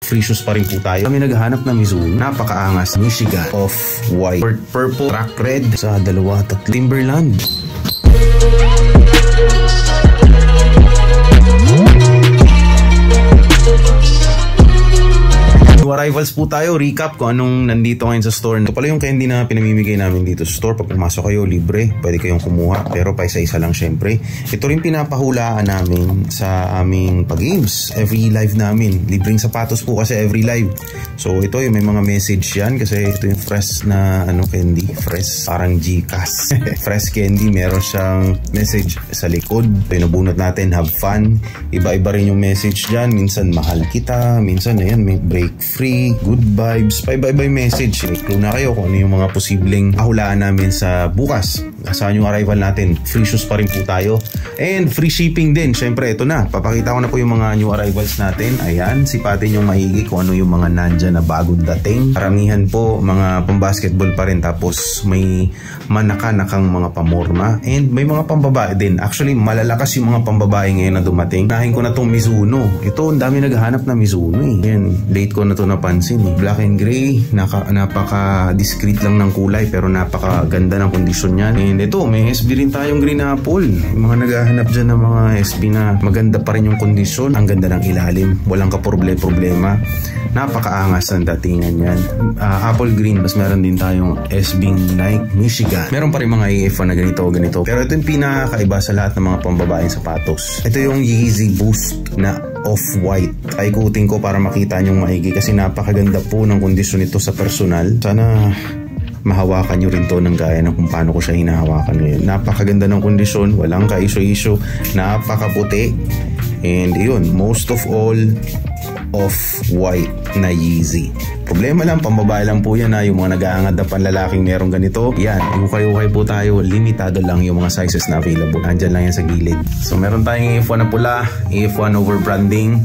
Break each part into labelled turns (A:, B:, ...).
A: Free shoes pa rin po tayo. Kami naghahanap na Mizuno. Napakaangas. Michigan. Off-white. Purple. Track red. Sa dalawa. Timberland. Arrivals po tayo, recap kung anong nandito ngayon sa store. Ito pala yung candy na pinamimigay namin dito sa store. Pag pumasok kayo, libre, pwede kayong kumuha, pero pa isa-isa lang syempre. Ito rin pinapahulaan namin sa aming pag-games. Every live namin, libreng sapatos po kasi every live. So ito yung may mga message yan kasi ito yung fresh na candy, fresh, parang Gcash. Fresh candy, meron siyang message sa likod. Pinabunot natin, have fun. Iba-iba rin yung message dyan. Minsan mahal kita, minsan ayan, may break free, good vibes, bye-bye message. Clue na kayo kung ano yung mga posibleng kahulaan namin sa bukas. Saan yung arrival natin? Free shoes pa rin po tayo. And free shipping din. Syempre, ito na. Papakita ko na po yung mga new arrivals natin. Ayan, sipatin yung maigi kung ano yung mga nandyan na bagong dating. Karamihan po, mga pambasketball pa rin. Tapos may manaka-nakang mga pamorma. And may mga pambabae din. Actually, malalakas yung mga pambabae ngayon na dumating. Nahin ko na itong Mizuno. Ito, ang dami naghahanap na Mizuno eh. Ayan, late ko na ito napansin eh. Black and gray. Napaka-discreet lang ng kulay pero napaka-ganda ng kondisyon yan. And ito, may SB rin tayong green apple. Yung mga naghahanap dyan ng mga SB na maganda pa rin yung kondisyon. Ang ganda ng ilalim. Walang kaproblema. Napakaangas ang datingan yan. Apple green. Mas meron din tayong SB Nike Michigan. Meron pa rin mga AF1 na ganito. Pero ito yung pinakaiba sa lahat ng mga pambabaeng sapatos. Ito yung Yeezy Boost na off-white. Ay kuting ko para makita nyong maigi kasi napakaganda po ng kondisyon nito sa personal. Sana mahawakan nyo rin to ng gaya ng kung paano ko siya hinahawakan ngayon. Napakaganda ng kondisyon, walang ka-issue-issue, napakaputi. And yun, most of all, off-white na Yeezy. Problema lang, pambabae lang po yan ha. Yung mga nag-aangad na panlalaking merong ganito. Yan, ukay-ukay po tayo. Limitado lang yung mga sizes na available. Andyan lang yan sa gilid. So meron tayong AF1 na pula, AF1 over branding.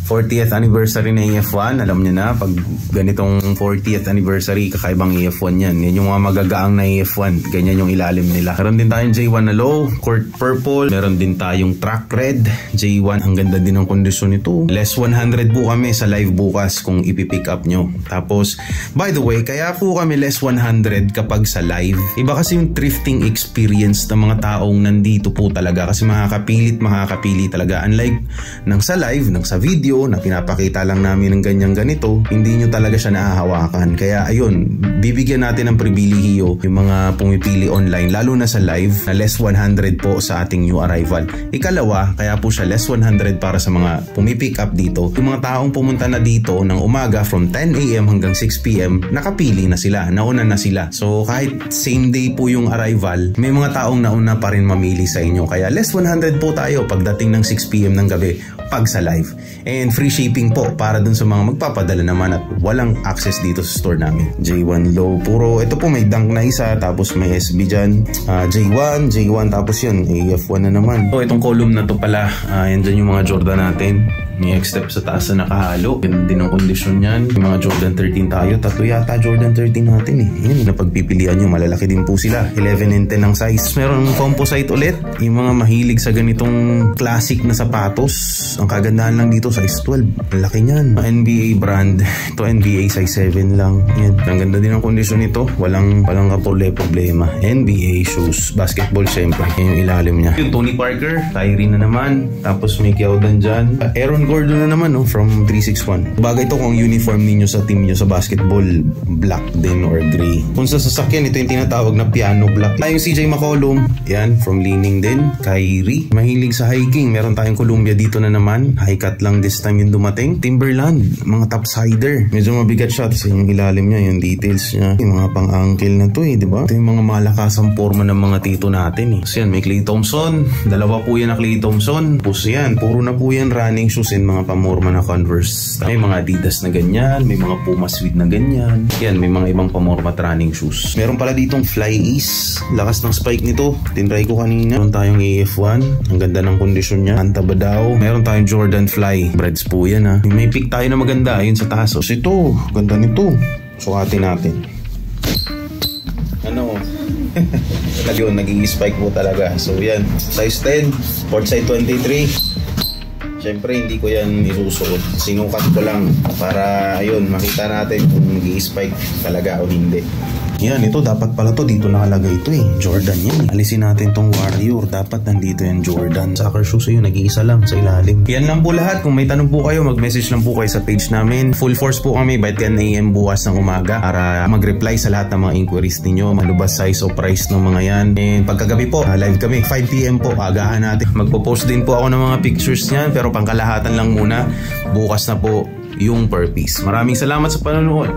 A: 40th anniversary na AF1, alam nyo na, pag ganitong 40th anniversary, kakaibang AF1 yan. Yan yung mga magagaang na AF1, ganyan yung ilalim nila. Meron din tayong J1 na low, court purple, meron din tayong track red, J1, ang ganda din ng kondisyon nito. Less 100 po kami sa live bukas kung ipipick up nyo. Tapos, by the way, kaya po kami less 100 kapag sa live. Iba kasi yung thrifting experience ng mga taong nandito po talaga kasi makakapili talaga. Unlike nang sa live, nang sa video, na pinapakita lang namin ng ganito, hindi nyo talaga siya nahahawakan. Kaya ayun, bibigyan natin ng pribilehiyo yung mga pumipili online, lalo na sa live, na less 100 po sa ating new arrival. Ikalawa, kaya po siya less 100 para sa mga pumipick up dito. Yung mga taong pumunta na dito ng umaga from 10 AM hanggang 6 PM, nakapili na sila, nauna na sila. So kahit same day po yung arrival, may mga taong nauna pa rin mamili sa inyo. Kaya less 100 po tayo pagdating ng 6 PM ng gabi pag sa live. And free shipping po para dun sa mga magpapadala naman at walang access dito sa store namin. J1 low, puro ito po may dunk na isa, tapos may SB dyan. J1 tapos yun, AF1 na naman. So itong column na to pala, yan dyan yung mga Jordan natin. May X-step sa taas na nakahalo. Ganun din ang kondisyon yan. Yung mga Jordan 13 tayo. Tatlo yata Jordan 13 natin eh. Yan, napagpipilian nyo. Malalaki din po sila. 11 and 10 ang size. Meron composite ulit. Yung mga mahilig sa ganitong classic na sapatos. Ang kagandahan lang dito, size 12. Ang laki niyan. NBA brand. Ito NBA size 7 lang. Yan. Ang ganda din ang kondisyon nito. Walang problema. NBA shoes. Basketball syempre. Yan yung ilalim niya. Yung Tony Parker. Kyrie na naman. Tapos may Kiyawdan dyan. Aaron Gordon na naman from 361. Bagay ito kung uniform ninyo sa team nyo sa basketball, black din or gray. Kung sa sasakyan, ito yung tinatawag na piano black. Tayong CJ McCollum, yan, from Leaning din. Kyrie, mahilig sa hiking. Meron tayong Columbia dito na naman. High cut lang this time yung dumating. Timberland, mga topsider. Medyo mabigat siya. Tapos yung ilalim niya, yung details niya. Yung mga pang-ankle na to diba? Ito yung mga malakasang forma ng mga tito natin Kasi yan, may Klay Thompson. Dalawa po yan na Klay Thompson. Tapos yan, puro na po yan running shoes mga pamorma na Converse. May mga Adidas na ganyan, may mga Puma Suede na ganyan. Yan, may mga ibang pamorma running shoes. Meron pala ditong Fly Ace. Lakas ng spike nito. Tinry ko kanina. Meron tayong AF1. Ang ganda ng kondisyon niya. Antaba daw. Meron tayong Jordan Fly. Breads po yan May pick tayo na maganda. Yun sa taas. So ito, ganda nito. Sukatin natin. Ayun, naging spike po talaga. So yan, size 10, port size 23. Syempre hindi ko yan isusuot. Sinukat ko lang para ayun, makita natin kung mag-i-spike talaga o hindi. Yan, ito dapat pala to dito nakalagay ito eh. Jordan yan eh. Alisin natin tong Warrior. Dapat nandito yan Jordan. Soccer shoes ayun, nag-iisa lang sa ilalim. Yan lang po lahat. Kung may tanong po kayo, mag-message lang po kayo sa page namin. Full force po kami by 10 AM bukas ng umaga para mag-reply sa lahat ng mga inquiries ninyo. Malubas size o price ng mga yan. And pagkagabi po, live kami. 5 PM po, agahan natin. Magpo-post din po ako ng mga pictures niyan pero pangkalahatan lang muna. Bukas na po yung per piece. Maraming salamat sa panonood.